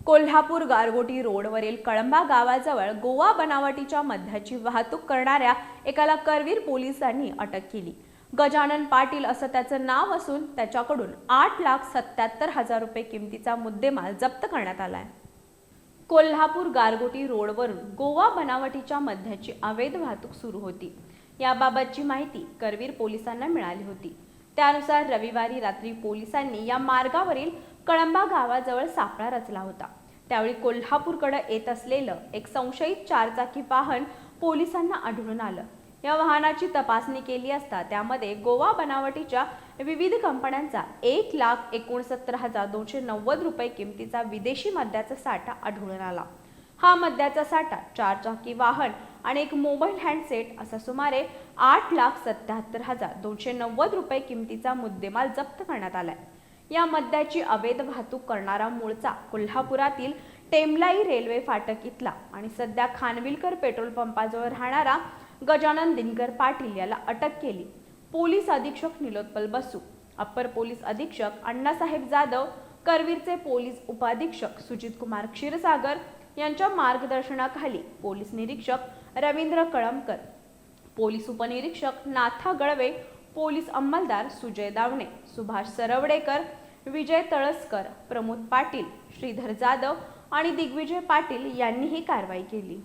कोल्हापूर गारगोटी रोडवरील कळंबा गावाजवळ गोवा बनावटीच्या मद्याची वाहतूक करणाऱ्या एकाला करवीर पोलिसांनी अटक केली। गजानन पाटील असं त्याचं नाव असून त्याच्याकडून 8,77,000 रुपये किमतीचा मुद्देमाल जप्त करण्यात आलाय। कोल्हापूर गारगोटी रोडवरून गोवा बनावटीच्या मद्याची अवैध वाहतूक सुरू होती। याबाबतची माहिती करवीर पोलिसांना मिळाली होती। त्यानुसार रविवारी रात्री पोलिसांनी या मार्गावरील कळंबा गावाजवळ सापळा रचला होता। त्यावेळी कोल्हापूरकडे येत असलेलं एक संशयित चारचाकी वाहन पोलिसांना आढळून आलं। या वाहनाची तपासणी केली असता त्यामध्ये गोवा बनावटीच्या विविध कंपन्यांचा 1,69,290 रुपये किमतीचा विदेशी मद्याचा साठा आढळून आला। हा मद्याचा साठा, चारचाकी वाहन आणि एक मोबाईल हँडसेट असा सुमारे 8,77,290 रुपये किमतीचा मुद्देमाल जप्त करण्यात आलाय। या मद्याची अवैध वाहतूक करणारा मूळचा कोल्हापुरातील टेमलाई रेल्वे फाटक इथला आणि सध्या खानविलकर पेट्रोल पंपाजवळ राहणारा गजानन दिनकर पाटील याला अटक केली। पोलीस अधीक्षक निलोत्पल बसू, अप्पर पोलीस अधीक्षक अण्णासाहेब जाधव, करवीरचे पोलीस उपाधीक्षक सुजित कुमार क्षीरसागर यांच्या मार्गदर्शनाखाली पोलीस निरीक्षक रवींद्र कळमकर, पोलीस उपनिरीक्षक नाथा गळवे, पोलीस अंमलदार सुजय दावणे, सुभाष सरवडेकर, विजय तळसकर, प्रमोद पाटील, श्रीधर जाधव आणि दिग्विजय पाटील यांनी ही कारवाई केली।